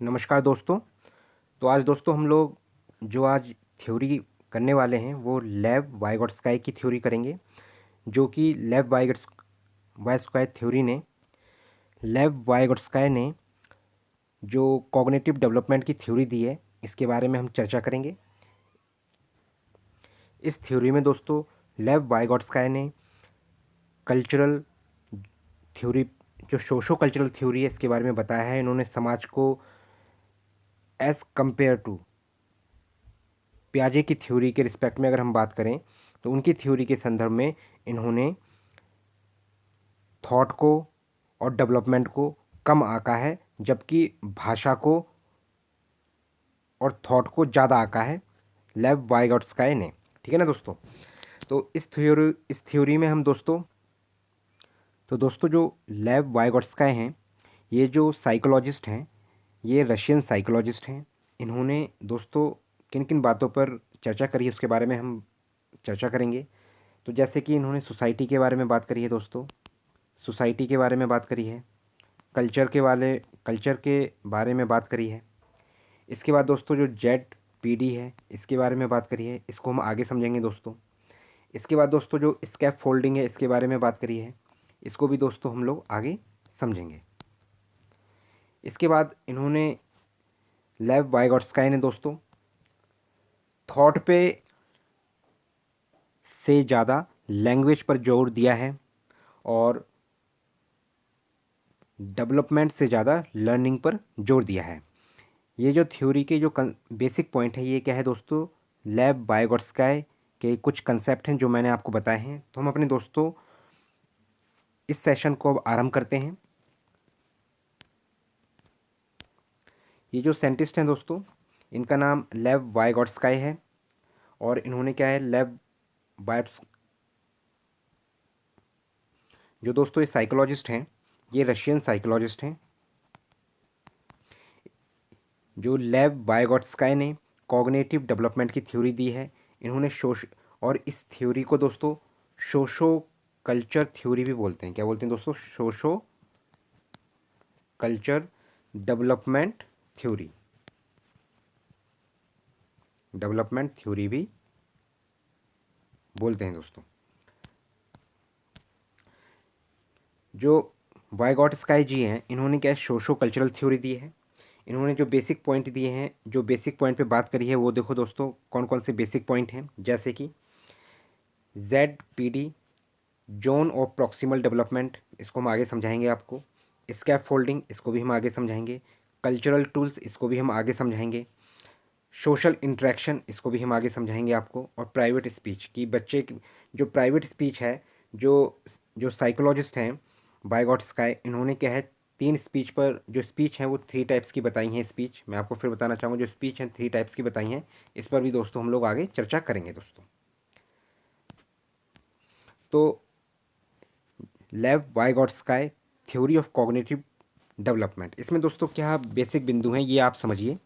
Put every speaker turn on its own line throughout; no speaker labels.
नमस्कार दोस्तों। तो आज दोस्तों हम लोग जो आज थ्योरी करने वाले हैं वो लेव वाइगोट्स्काई की थ्योरी करेंगे, जो कि लेव वाइगोट्स्काई ने जो कॉग्निटिव डेवलपमेंट की थ्योरी दी है, इसके बारे में हम चर्चा करेंगे। इस थ्योरी में दोस्तों लेव वाइगोट्स्काई ने कल्चरल थ्योरी, जो सोशो कल्चरल थ्योरी है, इसके बारे में बताया है। इन्होंने समाज को एज़ कंपेयर टू पियाजे की थ्योरी के रिस्पेक्ट में अगर हम बात करें तो उनकी थ्योरी के संदर्भ में इन्होंने थॉट को और डेवलपमेंट को कम आंका है, जबकि भाषा को और थॉट को ज़्यादा आंका है लेव वाइगोट्स्काई ने। ठीक है ना दोस्तों। तो इस थ्योरी में हम दोस्तों जो लेव वाइगोट्स्काई हैं, ये जो साइकोलॉजिस्ट हैं, ये रशियन साइकोलॉजिस्ट हैं। इन्होंने दोस्तों किन किन बातों पर चर्चा करी है उसके बारे में हम चर्चा करेंगे। तो जैसे कि इन्होंने सोसाइटी के बारे में बात करी है दोस्तों, सोसाइटी के बारे में बात करी है, कल्चर के बारे में बात करी है। इसके बाद दोस्तों जो जेड पीडी है, इसके बारे में बात करी है, इसको हम आगे समझेंगे दोस्तों। इसके बाद दोस्तों जो स्कैप फोल्डिंग है, इसके बारे में बात करी है, इसको भी दोस्तों हम लोग आगे समझेंगे। इसके बाद इन्होंने लेव वाइगोट्स्काई ने दोस्तों थॉट पे से ज़्यादा लैंग्वेज पर जोर दिया है और डेवलपमेंट से ज़्यादा लर्निंग पर जोर दिया है। ये जो थ्योरी के जो बेसिक पॉइंट है, ये क्या है दोस्तों, लेव वाइगोट्स्काई के कुछ कंसेप्ट हैं जो मैंने आपको बताए हैं। तो हम अपने दोस्तों इस सेशन को अब आरंभ करते हैं। ये जो साइंटिस्ट हैं दोस्तों, इनका नाम लेव वाइगोट्स्काई है और इन्होंने क्या है वाइट्स जो दोस्तों ये साइकोलॉजिस्ट हैं, ये रशियन साइकोलॉजिस्ट हैं। जो लेव वाइगोट्स्काई ने कॉग्निटिव डेवलपमेंट की थ्योरी दी है, इन्होंने और इस थ्योरी को दोस्तों सोशो कल्चर थ्योरी भी बोलते हैं। क्या बोलते हैं दोस्तों? सोशो कल्चर डेवलपमेंट थ्योरी, भी बोलते हैं दोस्तों। जो वाइगोट्स्काई जी हैं, इन्होंने क्या है, सोशो कल्चरल थ्योरी दी है। इन्होंने जो बेसिक पॉइंट दिए हैं, जो बेसिक पॉइंट पे बात करी है, वो देखो दोस्तों कौन कौन से बेसिक पॉइंट हैं। जैसे कि Z P D, zone of proximal development, इसको हम आगे समझाएंगे आपको। स्कैप फोल्डिंग, इसको भी हम आगे समझाएंगे। कल्चरल टूल्स, इसको भी हम आगे समझाएंगे। सोशल इंटरेक्शन, इसको भी हम आगे समझाएंगे आपको। और प्राइवेट स्पीच की बच्चे की जो प्राइवेट स्पीच है, जो जो साइकोलॉजिस्ट हैं वाइगोट्स्काई, इन्होंने क्या है, तीन स्पीच पर जो स्पीच है वो 3 टाइप्स की बताई हैं। स्पीच मैं आपको फिर बताना चाहूँगा, जो स्पीच हैं 3 टाइप्स की बताई हैं। इस पर भी दोस्तों हम लोग आगे चर्चा करेंगे दोस्तों। तो लेव वाइगोट्स्काई थ्योरी ऑफ कॉग्निटिव डेवलपमेंट, इसमें दोस्तों क्या बेसिक बिंदु हैं ये आप समझिए।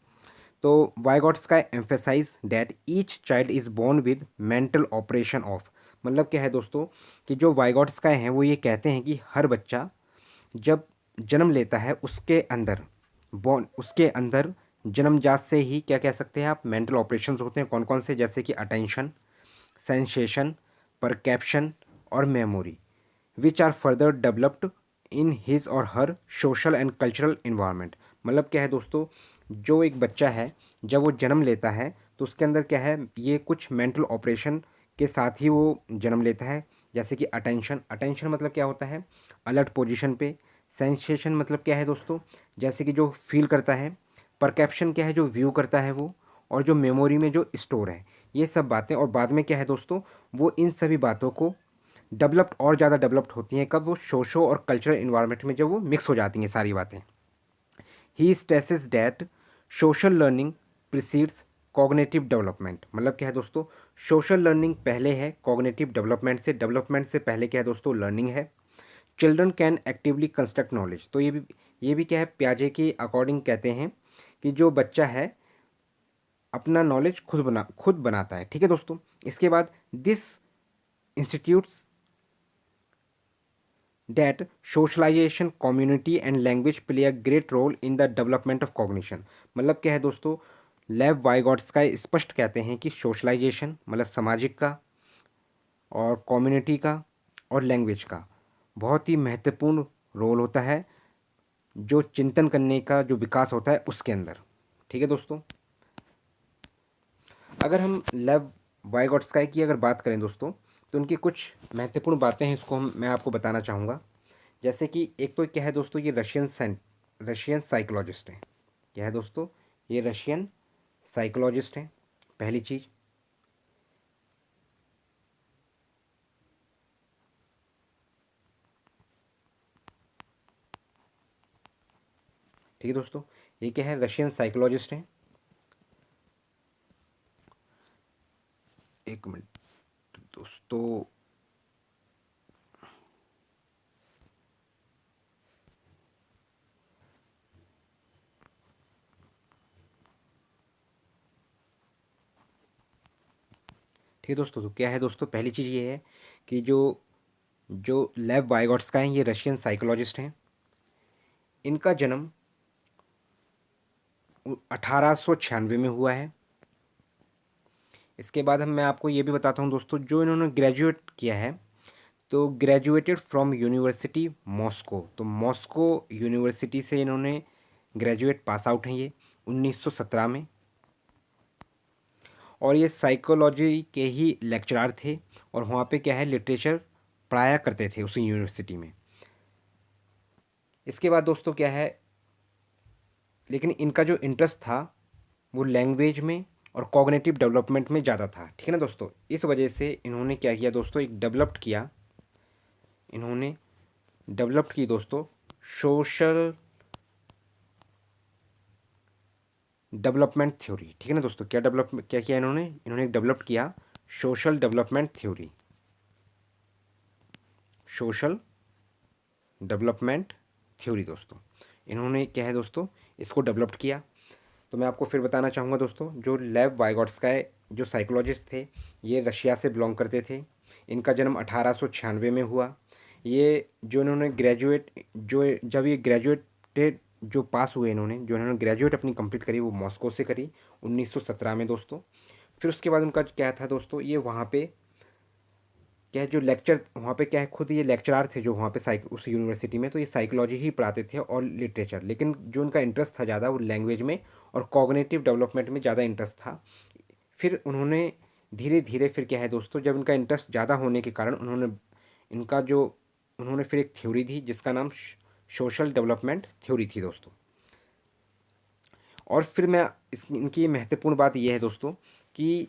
तो Vygotsky emphasize that each child is born with mental operation of, मतलब क्या है दोस्तों कि जो वाइगोट्स्काई हैं वो ये कहते हैं कि हर बच्चा जब जन्म लेता है उसके अंदर जन्मजात से ही क्या कह सकते हैं आप, मेंटल ऑपरेशंस होते हैं। कौन कौन से? जैसे कि अटेंशन, सेंसेशन, परकेप्शन और memory, which are further developed in his or her social and cultural environment. मतलब क्या है दोस्तों, जो एक बच्चा है जब वो जन्म लेता है तो उसके अंदर क्या है, ये कुछ मेंटल ऑपरेशन के साथ ही वो जन्म लेता है। जैसे कि अटेंशन मतलब क्या होता है, अलर्ट पोजीशन पे। सेंसेशन मतलब क्या है दोस्तों, जैसे कि जो फील करता है। परकेप्शन क्या है, जो व्यू करता है वो। और जो मेमोरी में जो स्टोर है, ये सब बातें। और बाद में क्या है दोस्तों, वो इन सभी बातों को डेवलप्ड और ज़्यादा डेवलप्ड होती हैं कब, वो सोशो और कल्चरल इन्वायरमेंट में जब वो मिक्स हो जाती हैं सारी बातें। He stresses that social learning precedes cognitive development, मतलब क्या है दोस्तों, सोशल लर्निंग पहले है कॉग्निटिव डेवलपमेंट से पहले क्या है दोस्तों, लर्निंग है। Children can actively construct knowledge, तो ये भी क्या है, प्याजे के अकॉर्डिंग कहते हैं कि जो बच्चा है अपना नॉलेज खुद बनाता है। ठीक है दोस्तों। इसके बाद this institutes that socialization, community and language play a great role in the development of cognition। मतलब क्या है दोस्तों, लेव वाइगॉट्स्काय स्पष्ट कहते हैं कि सोशलाइजेशन मतलब सामाजिक का, और कम्युनिटी का, और लैंग्वेज का बहुत ही महत्वपूर्ण रोल होता है जो चिंतन करने का जो विकास होता है उसके अंदर। ठीक है दोस्तों, अगर हम लेव वाइगॉट्स्काय की अगर बात करें दोस्तों, तो उनकी कुछ महत्वपूर्ण बातें हैं, इसको मैं आपको बताना चाहूँगा। जैसे कि एक तो क्या है दोस्तों, ये रशियन साइकोलॉजिस्ट हैं। क्या है दोस्तों, ये रशियन साइकोलॉजिस्ट हैं, पहली चीज़। ठीक है दोस्तों, ये क्या है, रशियन साइकोलॉजिस्ट हैं। एक मिनट दोस्तों, ठीक है दोस्तों, तो क्या है दोस्तों, पहली चीज़ ये है कि जो जो लेव वाइगॉट्स्काय हैं, ये रशियन साइकोलॉजिस्ट हैं। इनका जन्म 1896 में हुआ है। इसके बाद मैं आपको ये भी बताता हूँ दोस्तों, जो इन्होंने ग्रेजुएट किया है, तो ग्रेजुएटेड फ्रॉम यूनिवर्सिटी मॉस्को, तो मॉस्को यूनिवर्सिटी से इन्होंने ग्रेजुएट पास आउट हैं ये 1917 में। और ये साइकोलॉजी के ही लेक्चरार थे, और वहाँ पे क्या है, लिटरेचर पढ़ाया करते थे उसी यूनिवर्सिटी में। इसके बाद दोस्तों क्या है, लेकिन इनका जो इंटरेस्ट था वो लैंग्वेज में और कॉग्निटिव डेवलपमेंट में ज़्यादा था। ठीक है ना दोस्तों, इस वजह से इन्होंने क्या किया दोस्तों, एक इन्होंने डेवलप्ड की दोस्तों सोशल डेवलपमेंट थ्योरी। ठीक है ना दोस्तों, क्या किया इन्होंने एक डेवलप किया social development theory, social development theory दोस्तों। इन्होंने क्या है दोस्तों, इसको डेवलप किया। तो मैं आपको फिर बताना चाहूँगा दोस्तों, जो लेव वाइगॉट्स्काय जो साइकोलॉजिस्ट थे, ये रशिया से बिलोंग करते थे। इनका जन्म 1896 में हुआ। ये जो इन्होंने ग्रेजुएट जो जब ये ग्रेजुएटेड जो पास हुए, इन्होंने ग्रेजुएट अपनी कंप्लीट करी, वो मॉस्को से करी 1917 में दोस्तों। फिर उसके बाद उनका क्या था दोस्तों, ये वहाँ पे क्या है, जो लेक्चर वहाँ पे क्या है, खुद ये लेक्चरार थे जो वहाँ पे उस यूनिवर्सिटी में, तो ये साइकोलॉजी ही पढ़ाते थे और लिटरेचर, लेकिन जो उनका इंटरेस्ट था ज़्यादा वो लैंग्वेज में और कॉग्निटिव डेवलपमेंट में ज़्यादा इंटरेस्ट था। फिर उन्होंने धीरे धीरे फिर क्या है दोस्तों, जब इनका इंटरेस्ट ज़्यादा होने के कारण इनका जो उन्होंने फिर एक थ्योरी दी जिसका नाम सोशल डेवलपमेंट थ्योरी थी दोस्तों। और फिर इनकी महत्वपूर्ण बात यह है दोस्तों कि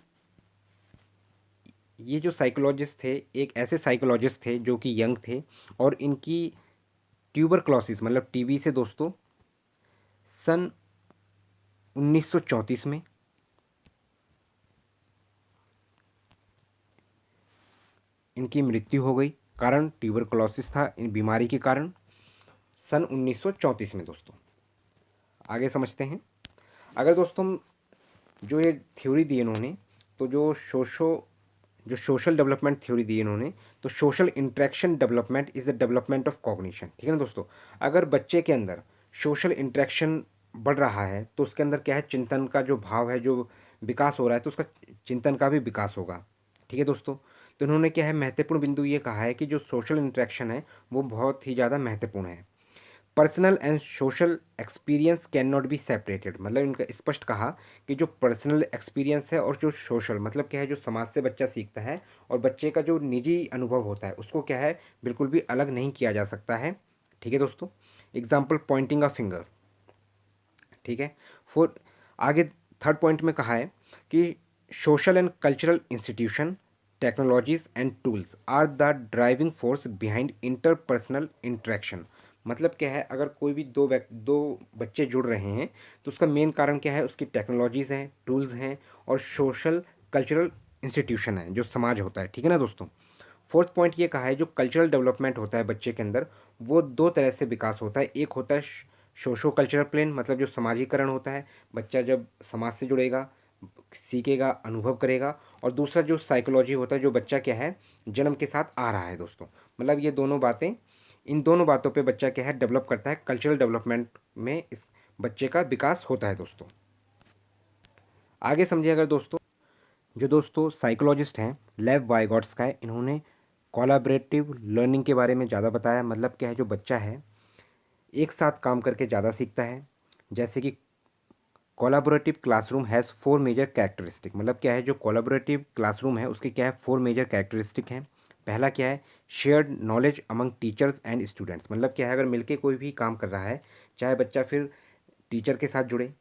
ये जो साइकोलॉजिस्ट थे, एक ऐसे साइकोलॉजिस्ट थे जो कि यंग थे, और इनकी ट्यूबरक्लोसिस मतलब टीबी से दोस्तों सन 1934 में इनकी मृत्यु हो गई। कारण ट्यूबरक्लोसिस था, इन बीमारी के कारण, सन 1934 में दोस्तों। आगे समझते हैं। अगर दोस्तों हम जो ये थ्योरी दी इन्होंने, तो जो सोशल डेवलपमेंट थ्योरी दी इन्होंने, तो social interaction development is the development of cognition. ठीक है ना दोस्तों, अगर बच्चे के अंदर सोशल इंटरेक्शन बढ़ रहा है तो उसके अंदर क्या है, चिंतन का जो भाव है, जो विकास हो रहा है, तो उसका चिंतन का भी विकास होगा। ठीक है दोस्तों, तो इन्होंने क्या है, महत्वपूर्ण बिंदु ये कहा है कि जो सोशल इंटरेक्शन है वो बहुत ही ज़्यादा महत्वपूर्ण है। Personal and social experience can not be separated, मतलब इनका स्पष्ट कहा कि जो पर्सनल एक्सपीरियंस है और जो सोशल मतलब क्या है, जो समाज से बच्चा सीखता है और बच्चे का जो निजी अनुभव होता है उसको क्या है, बिल्कुल भी अलग नहीं किया जा सकता है। ठीक है दोस्तों, एग्जाम्पल पॉइंटिंग अ फिंगर। ठीक है, फोर आगे थर्ड पॉइंट में कहा है कि social and cultural institution, technologies and tools are the driving force behind interpersonal interaction. मतलब क्या है, अगर कोई भी दो बच्चे जुड़ रहे हैं तो उसका मेन कारण क्या है, उसकी टेक्नोलॉजीज़ हैं, टूल्स हैं, और सोशल कल्चरल इंस्टीट्यूशन है जो समाज होता है। ठीक है ना दोस्तों। फोर्थ पॉइंट ये कहा है, जो कल्चरल डेवलपमेंट होता है बच्चे के अंदर, वो दो तरह से विकास होता है। एक होता है सोशो कल्चरल प्लेन, मतलब जो समाजीकरण होता है, बच्चा जब समाज से जुड़ेगा, सीखेगा, अनुभव करेगा। और दूसरा जो साइकोलॉजी होता है, जो बच्चा क्या है, जन्म के साथ आ रहा है दोस्तों। मतलब ये दोनों बातें इन दोनों बातों पे बच्चा क्या है डेवलप करता है, कल्चरल डेवलपमेंट में इस बच्चे का विकास होता है दोस्तों। आगे समझिए अगर दोस्तों, जो दोस्तों साइकोलॉजिस्ट हैं लेव वाइगॉट्स्काय, इन्होंने कोलैबोरेटिव लर्निंग के बारे में ज़्यादा बताया। मतलब क्या है, जो बच्चा है एक साथ काम करके ज़्यादा सीखता है। जैसे कि collaborative classroom has 4 major characteristic, मतलब क्या है, जो कोलैबोरेटिव क्लासरूम है उसके क्या है 4 मेजर कैरेक्टरिस्टिक हैं। पहला क्या है, shared knowledge among teachers and students, मतलब क्या है अगर मिलके कोई भी काम कर रहा है, चाहे बच्चा फिर टीचर के साथ जुड़े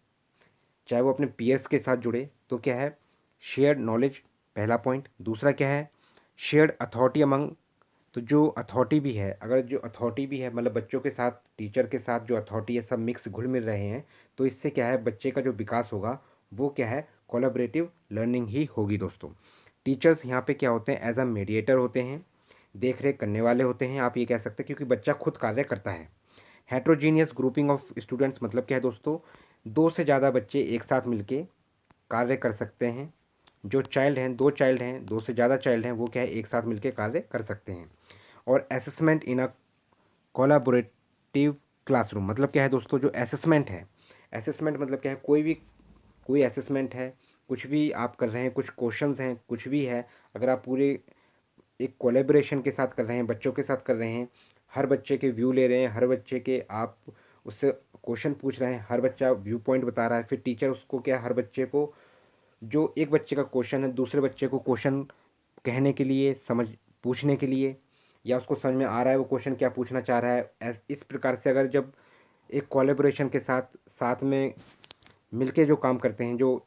चाहे वो अपने पीयर्स के साथ जुड़े, तो क्या है शेयर्ड नॉलेज, पहला पॉइंट। दूसरा क्या है, शेयर्ड अथॉरिटी अमंग, तो जो अथॉरिटी भी है, अगर जो अथॉरिटी भी है मतलब बच्चों के साथ टीचर के साथ जो अथॉरिटी है सब मिक्स घुल मिल रहे हैं, तो इससे क्या है बच्चे का जो विकास होगा वो क्या है कोलैबोरेटिव लर्निंग ही होगी दोस्तों। टीचर्स यहाँ पे क्या होते हैं, एज अ मीडिएटर होते हैं, देख रेख करने वाले होते हैं, आप ये कह सकते हैं, क्योंकि बच्चा खुद कार्य करता है। हेट्रोजीनियस ग्रुपिंग ऑफ स्टूडेंट्स, मतलब क्या है दोस्तों, दो से ज़्यादा बच्चे एक साथ मिलके कार्य कर सकते हैं। जो चाइल्ड हैं, दो चाइल्ड हैं, दो से ज़्यादा चाइल्ड हैं, वो क्या है एक साथ मिलके कार्य कर सकते हैं। और assessment in a collaborative classroom, मतलब क्या है दोस्तों, जो असेसमेंट है, असेसमेंट मतलब क्या है, कोई असेसमेंट है, कुछ भी आप कर रहे हैं, कुछ क्वेश्चंस हैं, कुछ भी है, अगर आप पूरे एक कोलेब्रेशन के साथ कर रहे हैं, बच्चों के साथ कर रहे हैं, हर बच्चे के व्यू ले रहे हैं, हर बच्चे के आप उससे क्वेश्चन पूछ रहे हैं, हर बच्चा व्यू पॉइंट बता रहा है, फिर टीचर उसको क्या हर बच्चे को, जो एक बच्चे का क्वेश्चन है दूसरे बच्चे को क्वेश्चन कहने के लिए, समझ पूछने के लिए, या उसको समझ में आ रहा है वो क्वेश्चन क्या पूछना चाह रहा है, इस प्रकार से अगर जब एक कोलेब्रेशन के साथ साथ में मिलके जो काम करते हैं, जो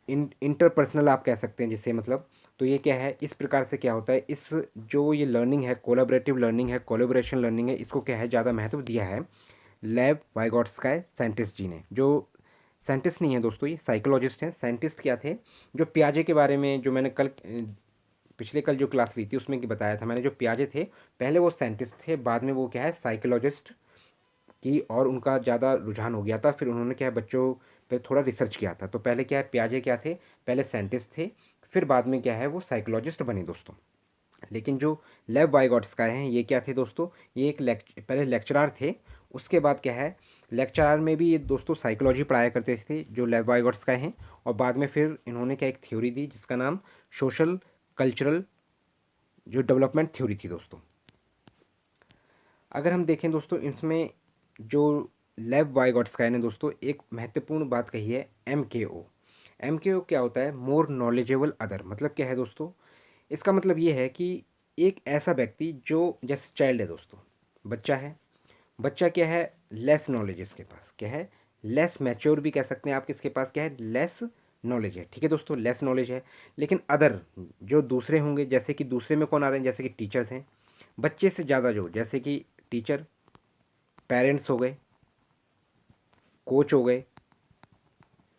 इंटरपर्सनल आप कह सकते हैं जिससे, मतलब तो ये क्या है, इस प्रकार से क्या होता है, इस जो ये लर्निंग है कोलैबोरेटिव लर्निंग है, कोलैबोरेशन लर्निंग है, इसको क्या है ज़्यादा महत्व दिया है लेव वाइगॉट्स्काय साइंटिस्ट जी ने। जो साइंटिस्ट नहीं है दोस्तों, ये साइकोलॉजिस्ट हैं। साइंटिस्ट क्या थे, जो पियाजे के बारे में, जो मैंने कल पिछले कल जो क्लास ली थी उसमें बताया था मैंने, जो पियाजे थे पहले वो साइंटिस्ट थे, बाद में वो क्या है साइकोलॉजिस्ट की और उनका ज़्यादा रुझान हो गया था, फिर उन्होंने क्या है बच्चों पे थोड़ा रिसर्च किया था। तो पहले क्या है पियाजे क्या थे, पहले साइंटिस्ट थे, फिर बाद में क्या है वो साइकोलॉजिस्ट बने दोस्तों। लेकिन जो लेव वाइगॉट्स्काय हैं ये क्या थे दोस्तों, ये एक पहले लेक्चरार थे, उसके बाद क्या है लेक्चरार में भी ये दोस्तों साइकोलॉजी पढ़ाया करते थे जो लेव वाइगॉट्स्काय हैं, और बाद में फिर इन्होंने क्या एक थ्योरी दी जिसका नाम सोशल कल्चरल जो डेवलपमेंट थ्योरी थी दोस्तों। अगर हम देखें दोस्तों, इसमें जो लेव वाइगॉट्स्काय ने दोस्तों एक महत्वपूर्ण बात कही है, MKO। MKO क्या होता है, मोर नॉलेजेबल अदर, मतलब क्या है दोस्तों, इसका मतलब ये है कि एक ऐसा व्यक्ति जो जैसे चाइल्ड है दोस्तों, बच्चा है, बच्चा क्या है लेस नॉलेज, इसके पास क्या है लेस मैच्योर भी कह सकते हैं आप, किसके पास क्या है लेस नॉलेज है, ठीक है दोस्तों, लेस नॉलेज है। लेकिन अदर जो दूसरे होंगे, जैसे कि दूसरे में कौन आ रहे हैं, जैसे कि टीचर्स हैं, बच्चे से ज़्यादा जो, जैसे कि टीचर, पेरेंट्स हो गए, कोच हो गए,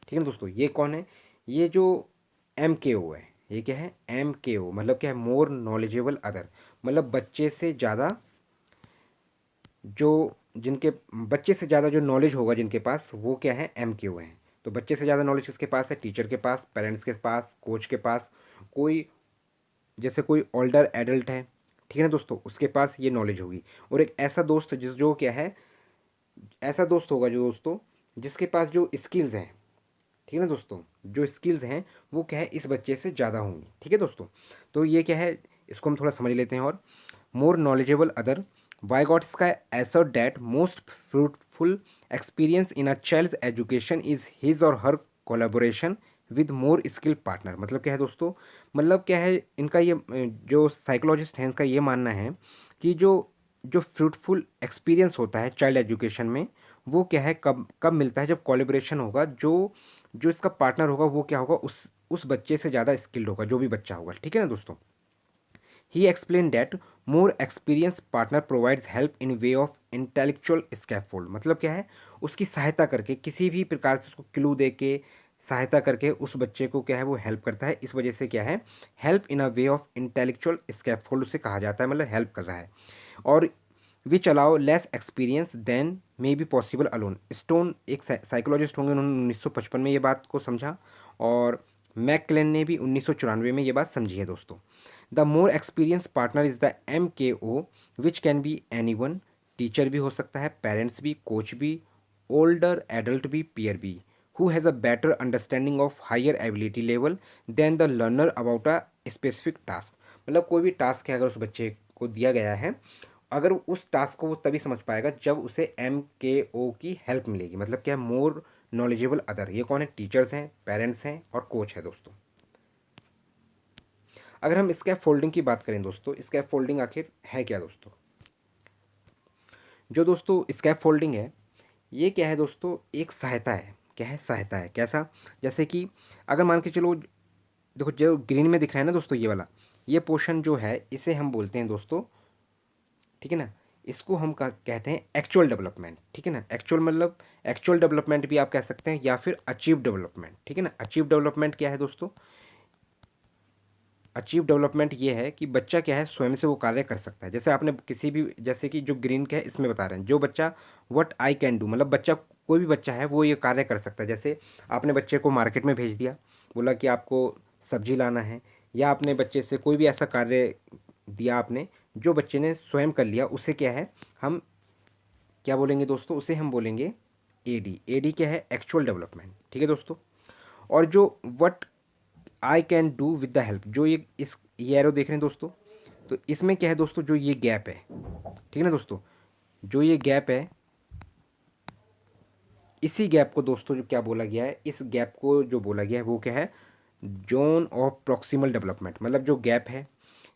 ठीक है ना दोस्तों, ये कौन है, ये जो MKO है, ये क्या है MKO, मतलब क्या है मोर नॉलेजेबल अदर, मतलब बच्चे से ज़्यादा जो, जिनके बच्चे से ज़्यादा जो नॉलेज होगा जिनके पास, वो क्या है MKO है। तो बच्चे से ज़्यादा नॉलेज किसके पास है, टीचर के पास, पेरेंट्स के पास, कोच के पास, कोई जैसे कोई ओल्डर एडल्ट है, ठीक है ना दोस्तों, उसके पास ये नॉलेज होगी। और एक ऐसा दोस्त जिस जो क्या है, ऐसा दोस्त होगा जो दोस्तों जिसके पास जो स्किल्स हैं, ठीक है ना दोस्तों, जो स्किल्स हैं वो क्या है इस बच्चे से ज़्यादा होंगी, ठीक है दोस्तों। तो ये क्या है, इसको हम थोड़ा समझ लेते हैं। और more knowledgeable other, Vygotsky assert that most fruitful experience in a child's education is his or her collaboration with more skilled partner, मतलब क्या है दोस्तों, मतलब क्या है इनका ये जो साइकोलॉजिस्ट हैं इनका ये मानना है कि जो जो फ्रूटफुल एक्सपीरियंस होता है चाइल्ड एजुकेशन में, वो क्या है कब कब मिलता है, जब कोलेब्रेशन होगा, जो जो इसका पार्टनर होगा वो क्या होगा उस बच्चे से ज़्यादा स्किल्ड होगा, जो भी बच्चा होगा, ठीक है ना दोस्तों। He explained that more experienced partner provides help in way of intellectual scaffold, मतलब क्या है उसकी सहायता करके, किसी भी प्रकार से उसको क्लू दे के सहायता करके उस बच्चे को क्या है वो हेल्प करता है, इस वजह से क्या है help in a way of intellectual scaffold उसे कहा जाता है, मतलब हेल्प कर रहा है। और which allow less experience than may be possible alone, Stone एक साइकोलॉजिस्ट होंगे, उन्होंने 1955 में ये बात को समझा, और मैकक्लेन ने भी 1994 में ये बात समझी है दोस्तों। The more experience partner is the MKO which can be any one, teacher भी हो सकता है, पेरेंट्स भी, कोच भी, ओल्डर एडल्ट भी, पीयर भी, who has a better understanding of higher ability level than the learner about a specific task। मतलब कोई भी टास्क है अगर उस बच्चे को दिया गया है, अगर उस टास्क को वो तभी समझ पाएगा जब उसे MKO की हेल्प मिलेगी। मतलब क्या है, मोर नॉलेजेबल अदर। ये कौन है? टीचर्स हैं, पेरेंट्स हैं और कोच है दोस्तों। अगर हम स्कैप फोल्डिंग की बात करें दोस्तों, स्कैप फोल्डिंग आखिर है क्या दोस्तों? जो दोस्तों स्कैप फोल्डिंग है, ये क्या है दोस्तों? एक सहायता है। क्या है? सहायता है। कैसा? जैसे कि अगर मान के चलो, देखो जो ग्रीन में दिख रहा है ना दोस्तों, ये वाला, ये पोर्शन जो है इसे हम बोलते हैं दोस्तों, ठीक है ना, इसको हम कहते हैं एक्चुअल डेवलपमेंट। ठीक है ना, एक्चुअल मतलब एक्चुअल डेवलपमेंट भी आप कह सकते हैं या फिर अचीव डेवलपमेंट। ठीक है ना, अचीव डेवलपमेंट क्या है दोस्तों? अचीव डेवलपमेंट ये है कि बच्चा क्या है, स्वयं से वो कार्य कर सकता है। जैसे आपने किसी भी, जैसे कि जो ग्रीन का है इसमें बता रहे हैं, जो बच्चा व्हाट आई कैन डू, मतलब बच्चा, कोई भी बच्चा है वो ये कार्य कर सकता है। जैसे आपने बच्चे को मार्केट में भेज दिया, बोला कि आपको सब्जी लाना है, या आपने बच्चे से कोई भी ऐसा कार्य दिया आपने, जो बच्चे ने स्वयं कर लिया, उसे क्या है, हम क्या बोलेंगे दोस्तों? उसे हम बोलेंगे AD। क्या है? Actual development. ठीक है दोस्तों। और जो what I can do with the help, जो ये एरो देख रहे हैं दोस्तों, तो इसमें क्या है दोस्तों? जो ये गैप है, ठीक है ना दोस्तों, जो ये गैप है, इसी गैप को दोस्तों जो क्या बोला गया है, इस गैप को जो बोला गया है वो क्या है? Zone of proximal development. मतलब जो गैप है,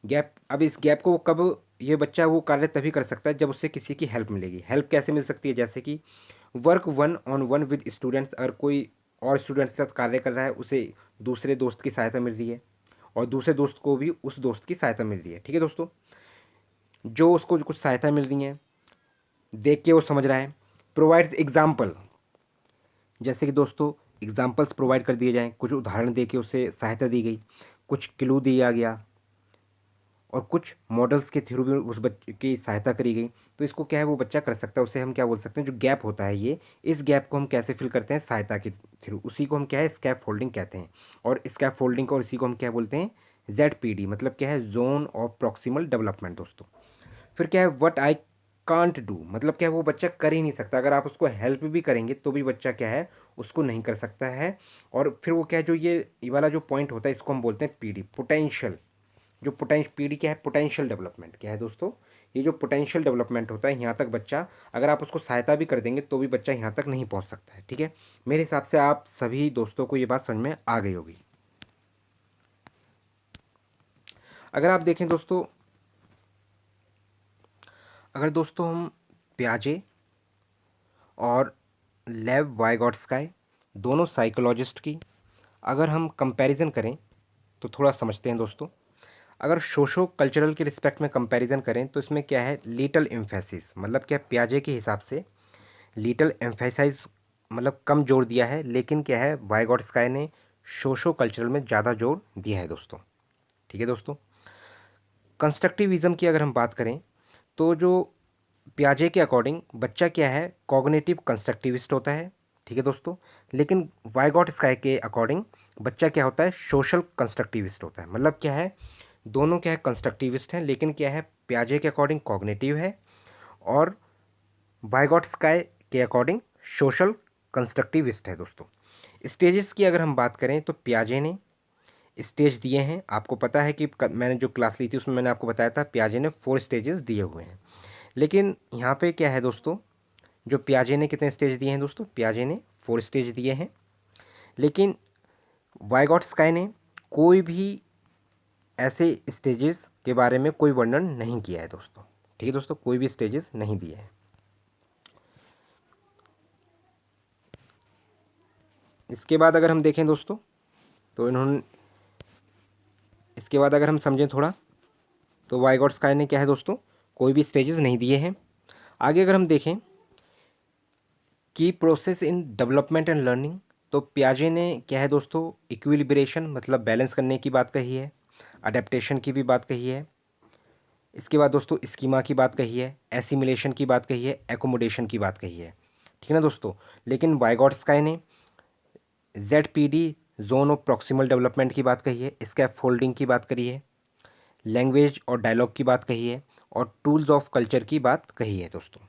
गैप, अब इस गैप को कब, ये बच्चा वो कार्य तभी कर सकता है जब उससे किसी की हेल्प मिलेगी। हेल्प कैसे मिल सकती है? जैसे कि work one on one with students, अगर कोई और स्टूडेंट्स के साथ कार्य कर रहा है, उसे दूसरे दोस्त की सहायता मिल रही है, और दूसरे दोस्त को भी उस दोस्त की सहायता मिल रही है। ठीक है दोस्तों, जो उसको कुछ सहायता मिल रही है, देख के वो समझ रहा है। प्रोवाइड्स एग्जाम्पल, जैसे कि दोस्तों एग्जाम्पल्स प्रोवाइड कर दिए जाएँ, कुछ उदाहरण दे के उसे सहायता दी गई, कुछ क्लू दिया गया, और कुछ मॉडल्स के थ्रू भी उस बच्चे की सहायता करी गई, तो इसको क्या है, वो बच्चा कर सकता है। उसे हम क्या बोल सकते हैं? जो गैप होता है ये, इस गैप को हम कैसे फिल करते हैं? सहायता के थ्रू। उसी को हम क्या है? स्कैप फोल्डिंग कहते हैं। और स्कैप फोल्डिंग को, और इसी को हम क्या बोलते हैं? ZPD। मतलब क्या है? जोन ऑफ प्रॉक्सिमल डेवलपमेंट दोस्तों। फिर क्या है? व्हाट आई कांट डू, मतलब क्या है? वो बच्चा कर ही नहीं सकता। अगर आप उसको हेल्प भी करेंगे तो भी बच्चा क्या है? उसको नहीं कर सकता है। और फिर वो क्या है, जो ये वाला जो पॉइंट होता है, इसको हम बोलते हैं PD, पोटेंशियल। जो PD क्या है? Potential development. क्या है दोस्तों? ये जो पोटेंशियल डेवलपमेंट होता है, यहाँ तक बच्चा, अगर आप उसको सहायता भी कर देंगे तो भी बच्चा यहाँ तक नहीं पहुँच सकता है। ठीक है, मेरे हिसाब से आप सभी दोस्तों को ये बात समझ में आ गई होगी। अगर आप देखें दोस्तों, अगर दोस्तों हम प्याजे और लेव वाइगॉट्स्काय, दोनों साइकोलॉजिस्ट की अगर हम कंपैरिजन करें तो थोड़ा समझते हैं दोस्तों। अगर सोशो कल्चरल के रिस्पेक्ट में कंपैरिजन करें तो इसमें क्या है? लिटल एम्फेसिस, मतलब क्या, प्याजे के हिसाब से लिटल एम्फेसाइज, मतलब कम जोर दिया है, लेकिन क्या है, वाइगॉट्स्काय ने सोशो कल्चरल में ज़्यादा जोर दिया है दोस्तों। ठीक है दोस्तों। कंस्ट्रक्टिविज़म की अगर हम बात करें तो जो प्याजे के अकॉर्डिंग बच्चा क्या है? कॉग्निटिव कंस्ट्रक्टिविस्ट होता है। ठीक है दोस्तों। लेकिन वाइगॉट्स्काय के अकॉर्डिंग बच्चा क्या होता है? सोशल कंस्ट्रक्टिविस्ट होता है। मतलब क्या है, दोनों क्या है? कंस्ट्रक्टिविस्ट हैं, लेकिन क्या है, प्याजे के अकॉर्डिंग कॉग्निटिव है, और वाइगॉट्स्काय के अकॉर्डिंग सोशल कंस्ट्रक्टिविस्ट है दोस्तों। स्टेजेस की अगर हम बात करें तो प्याजे ने स्टेज दिए हैं। आपको पता है कि मैंने जो क्लास ली थी उसमें मैंने आपको बताया था प्याजे ने 4 स्टेजेस दिए हुए हैं। लेकिन यहाँ पे क्या है दोस्तों, जो प्याजे ने कितने स्टेज दिए हैं दोस्तों? प्याजे ने 4 स्टेज दिए हैं। लेकिन वाइगॉट्स्काय ने कोई भी ऐसे स्टेजेस के बारे में कोई वर्णन नहीं किया है दोस्तों। ठीक है दोस्तों, कोई भी स्टेजेस नहीं दिए हैं। इसके बाद अगर हम देखें दोस्तों, तो इन्होंने, इसके बाद अगर हम समझें थोड़ा, तो वाइगॉट्स्काय ने क्या है दोस्तों? कोई भी स्टेजेस नहीं दिए हैं। आगे अगर हम देखें की process in development and learning, तो प्याजे ने क्या है दोस्तों? इक्विलिब्रेशन, मतलब बैलेंस करने की बात कही है, अडेप्टेशन की भी बात कही है। इसके बाद दोस्तों स्कीमा की बात कही है, एसिमिलेशन की बात कही है, एकोमोडेशन की बात कही है। ठीक है ना दोस्तों। लेकिन वाइगॉट्स्काय ने ZPD, zone of proximal development की बात कही है, स्कैप फोल्डिंग की बात करी है। लैंग्वेज और डायलॉग की बात कही है और टूल्स ऑफ कल्चर की बात कही है दोस्तों।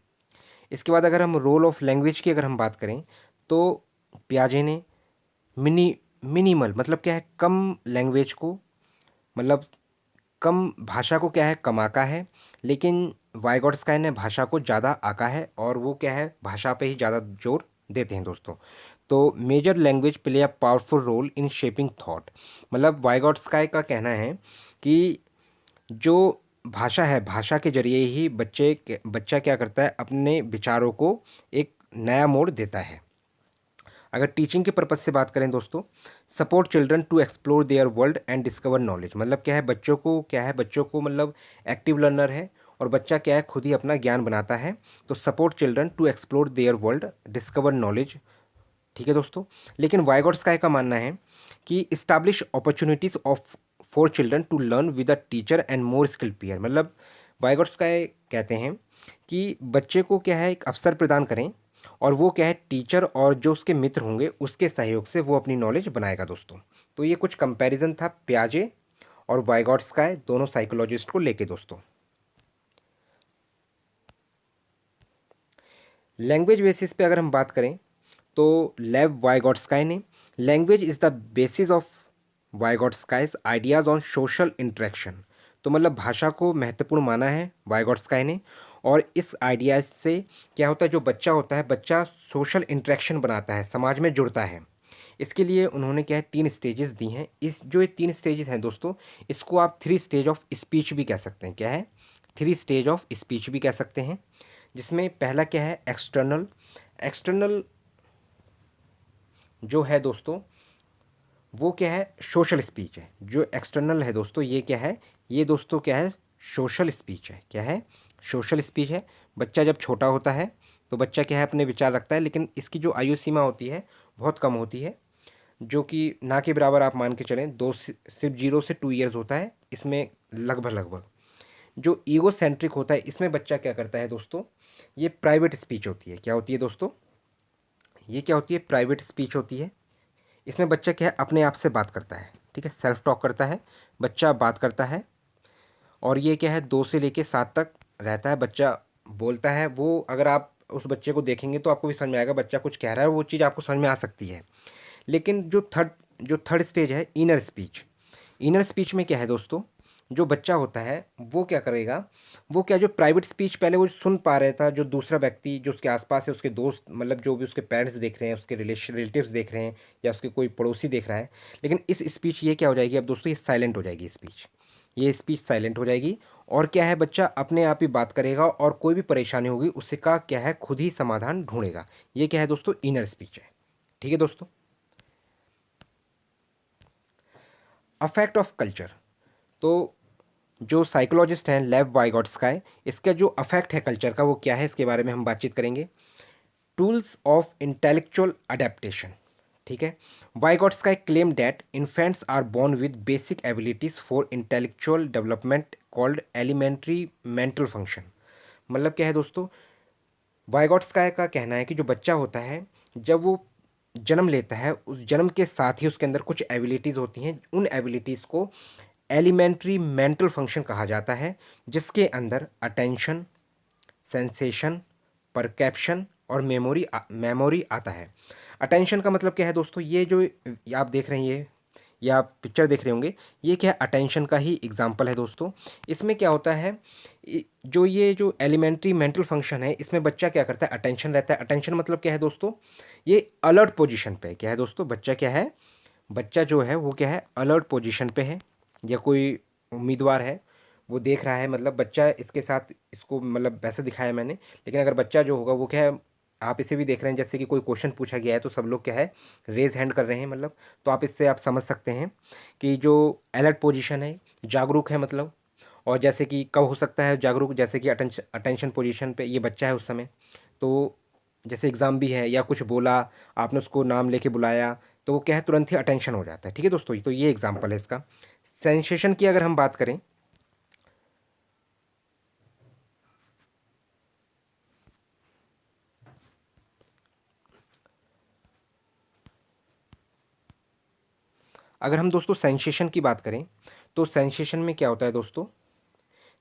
इसके बाद अगर हम रोल ऑफ लैंग्वेज की अगर हम बात करें तो पियाजे ने मिनिमल मतलब क्या है, कम लैंग्वेज को, मतलब कम भाषा को क्या है, कम आका है, लेकिन वाइगॉट्स्काई ने भाषा को ज़्यादा आका है और वो क्या है, भाषा पे ही ज़्यादा जोर देते हैं दोस्तों। तो major language play a powerful role in shaping thought, मतलब वाइगॉट्स्काई का कहना है कि जो भाषा है, भाषा के जरिए ही बच्चा क्या करता है, अपने विचारों को एक नया मोड़ देता है। अगर टीचिंग के पर्पज़ से बात करें दोस्तों, support children to explore their world and discover knowledge, मतलब क्या है, बच्चों को मतलब एक्टिव लर्नर है और बच्चा क्या है, खुद ही अपना ज्ञान बनाता है। तो support children to explore their world, discover knowledge, ठीक है दोस्तों। लेकिन वाइगॉट्स्काई का मानना है कि establish opportunities of for children to learn with a teacher and more skilled peer, मतलब वाइगॉट्स्काई कहते हैं कि बच्चे को क्या है, एक अवसर प्रदान करें और वो क्या है, टीचर और जो उसके मित्र होंगे उसके सहयोग से वो अपनी नॉलेज बनाएगा दोस्तों। तो ये कुछ कंपैरिजन था पियाजे और वाइगॉट्स्काई दोनों साइकोलॉजिस्ट को लेके दोस्तों। लैंग्वेज बेसिस पे अगर हम बात करें तो लेव वाइगॉट्स्काई ने language is the basis of Vygotsky's ideas on social interaction, तो मतलब भाषा को महत्वपूर्ण माना है वाइगॉट्स्काई ने। और इस आइडिया से क्या होता है, जो बच्चा होता है, बच्चा सोशल इंटरेक्शन बनाता है, समाज में जुड़ता है। इसके लिए उन्होंने क्या है, 3 स्टेजेस दी हैं। इस जो ये 3 स्टेजेस हैं दोस्तों, इसको आप 3 स्टेज ऑफ स्पीच भी कह सकते हैं। क्या है, 3 स्टेज ऑफ स्पीच भी कह सकते हैं। जिसमें पहला क्या है, एक्सटर्नल। एक्सटर्नल जो है दोस्तों, वो क्या है, सोशल स्पीच है। जो एक्सटर्नल है दोस्तों, ये क्या है, ये दोस्तों क्या है, सोशल स्पीच है। क्या है, सोशल स्पीच है। बच्चा जब छोटा होता है तो बच्चा क्या है, अपने विचार रखता है, लेकिन इसकी जो आयु सीमा होती है बहुत कम होती है, जो कि ना के बराबर आप मान के चलें, सिर्फ 0 से 2 ईयर्स होता है इसमें, लगभग लगभग। जो ईगो सेंट्रिक होता है इसमें बच्चा क्या करता है दोस्तों, ये प्राइवेट स्पीच होती है। क्या होती है दोस्तों, ये क्या होती है, प्राइवेट स्पीच होती है। इसमें बच्चा क्या है, अपने आप से बात करता है, ठीक है, सेल्फ टॉक करता है, बच्चा बात करता है। और ये क्या है, 2 से लेके 7 तक रहता है, बच्चा बोलता है। वो अगर आप उस बच्चे को देखेंगे तो आपको भी समझ में आएगा, बच्चा कुछ कह रहा है, वो चीज़ आपको समझ में आ सकती है। लेकिन जो थर्ड स्टेज है, इनर स्पीच। इनर स्पीच में क्या है दोस्तों, जो बच्चा होता है वो क्या करेगा, वो क्या, जो प्राइवेट स्पीच पहले वो सुन पा रहा था, जो दूसरा व्यक्ति जो उसके आसपास है, उसके दोस्त, मतलब जो भी उसके पेरेंट्स देख रहे हैं, उसके रिलेटिव्स देख रहे हैं, या उसके कोई पड़ोसी देख रहा है, लेकिन इस स्पीच ये क्या हो जाएगी अब दोस्तों, ये साइलेंट हो जाएगी स्पीच। ये स्पीच साइलेंट हो जाएगी और क्या है, बच्चा अपने आप ही बात करेगा और कोई भी परेशानी होगी उसका क्या है, खुद ही समाधान ढूंढेगा। ये क्या है दोस्तों, इनर स्पीच है। ठीक है दोस्तों। अफेक्ट ऑफ कल्चर, तो जो साइकोलॉजिस्ट हैं लेव वाइगॉट्स्काई, इसका जो अफेक्ट है कल्चर का वो क्या है, इसके बारे में हम बातचीत करेंगे। टूल्स ऑफ इंटेलेक्चुअल अडेप्टेशन, ठीक है। Vygotsky claim that infants are born with basic abilities for intellectual development called elementary mental function, मतलब क्या है दोस्तों, वाइगॉट्स्काई का कहना है कि जो बच्चा होता है, जब वो जन्म लेता है, उस जन्म के साथ ही उसके अंदर कुछ एबिलिटीज़ होती हैं। उन एबिलिटीज़ को एलिमेंट्री मेंटल फंक्शन कहा जाता है, जिसके अंदर अटेंशन, सेंसेशन, परसेप्शन और मेमोरी आता है। अटेंशन का मतलब क्या है दोस्तों, ये जो ये आप देख रहे हैं, ये या आप पिक्चर देख रहे होंगे, ये क्या है, अटेंशन का ही एग्जाम्पल है दोस्तों। इसमें क्या होता है, ये जो एलिमेंट्री मेंटल फंक्शन है, इसमें बच्चा क्या करता है, अटेंशन रहता है। अटेंशन मतलब क्या है दोस्तों, ये अलर्ट पोजीशन पे है। क्या है दोस्तों, बच्चा क्या है, बच्चा जो है वो क्या है, अलर्ट पोजीशन पे है, या कोई उम्मीदवार है, वो देख रहा है, मतलब बच्चा इसके साथ, इसको मतलब वैसे दिखाया मैंने। लेकिन अगर बच्चा जो होगा वो क्या है, आप इसे भी देख रहे हैं, जैसे कि कोई क्वेश्चन पूछा गया है तो सब लोग क्या है, रेज हैंड कर रहे हैं, मतलब। तो आप इससे आप समझ सकते हैं कि जो अलर्ट पोजीशन है, जागरूक है मतलब। और जैसे कि कब हो सकता है जागरूक, जैसे कि अटेंशन पोजीशन पे ये बच्चा है उस समय। तो जैसे एग्ज़ाम भी है या कुछ बोला, आपने उसको नाम लेके बुलाया, तो वो क्या है, तुरंत ही अटेंशन हो जाता है। ठीक है दोस्तों, तो ये एग्जांपल है इसका। सेंसेशन की अगर हम बात करें, अगर हम दोस्तों सेंसेशन की बात करें तो सेंसेशन में क्या होता है दोस्तों,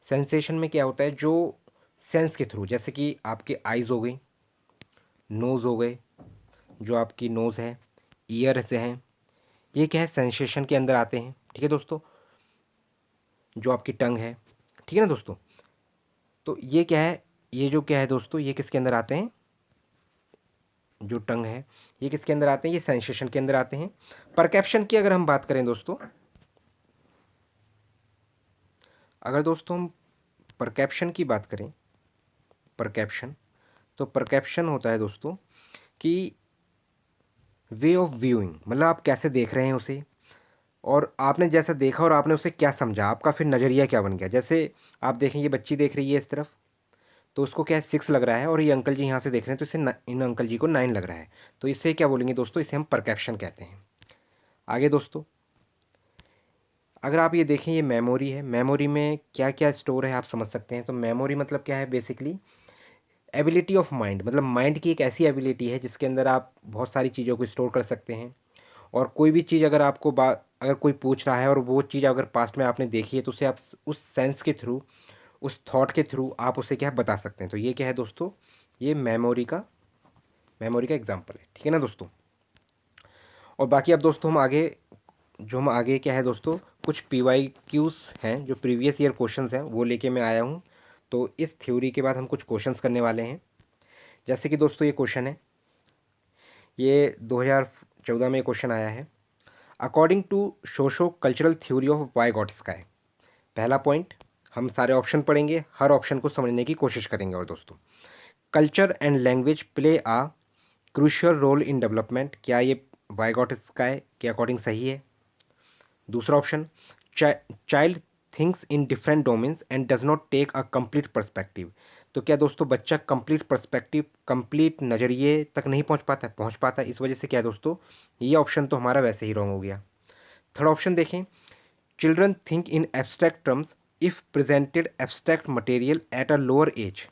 सेंसेशन में क्या होता है, जो सेंस के थ्रू, जैसे कि आपके आइज़ हो गई, नोज़ हो गए, जो आपकी नोज़ है, ईयर से हैं, ये क्या है सेंसेशन के अंदर आते हैं। ठीक है दोस्तों, जो आपकी टंग है, ठीक है ना दोस्तों, तो ये क्या है, ये जो क्या है दोस्तों, ये किसके अंदर आते हैं, जो टंग है ये किसके अंदर आते हैं, ये सेंसेशन के अंदर आते हैं। परकेप्शन की अगर हम बात करें दोस्तों, अगर दोस्तों हम परकेप्शन की बात करें, परकेप्शन, तो परकेप्शन होता है दोस्तों कि वे ऑफ व्यूइंग, मतलब आप कैसे देख रहे हैं उसे, और आपने जैसा देखा और आपने उसे क्या समझा, आपका फिर नज़रिया क्या बन गया। जैसे आप देखें ये बच्ची देख रही है इस तरफ, तो उसको क्या है 6 लग रहा है, और ये अंकल जी यहाँ से देख रहे हैं तो इसे इन अंकल जी को 9 लग रहा है, तो इससे क्या बोलेंगे दोस्तों, इसे हम परकेप्शन कहते हैं। आगे दोस्तों, अगर आप ये देखें ये मेमोरी है, मेमोरी में क्या क्या स्टोर है आप समझ सकते हैं। तो मेमोरी मतलब क्या है, बेसिकली एबिलिटी ऑफ माइंड, मतलब माइंड की एक ऐसी एबिलिटी है जिसके अंदर आप बहुत सारी चीज़ों को स्टोर कर सकते हैं। और कोई भी चीज़ अगर आपको अगर कोई पूछ रहा है और वो चीज़ अगर पास्ट में आपने देखी है तो उसे आप उस सेंस के थ्रू, उस थॉट के थ्रू आप उसे क्या है बता सकते हैं। तो ये क्या है दोस्तों, ये मेमोरी का एग्जाम्पल है। ठीक है ना दोस्तों, और बाकी अब दोस्तों हम आगे, जो हम आगे क्या है दोस्तों, कुछ PYQs हैं, जो प्रीवियस ईयर क्वेश्चंस हैं वो लेके मैं आया हूँ। तो इस थ्योरी के बाद हम कुछ क्वेश्चंस करने वाले हैं। जैसे कि दोस्तों ये क्वेश्चन है, ये 2014 में क्वेश्चन आया है। According to socio cultural theory of Vygotsky. पहला पॉइंट, हम सारे ऑप्शन पढ़ेंगे, हर ऑप्शन को समझने की कोशिश करेंगे। और दोस्तों, culture and language play a crucial role in development, क्या ये वाई गॉट स्काई के अकॉर्डिंग सही है। दूसरा option, child thinks in different domains and does not take a complete perspective. तो क्या दोस्तों बच्चा कंप्लीट पर्सपेक्टिव, कंप्लीट नज़रिए तक नहीं पहुंच पाता है, इस वजह से क्या है दोस्तों, ये ऑप्शन तो हमारा वैसे ही रॉन्ग हो गया। थर्ड ऑप्शन देखें, children think in abstract terms if presented abstract material at a lower age.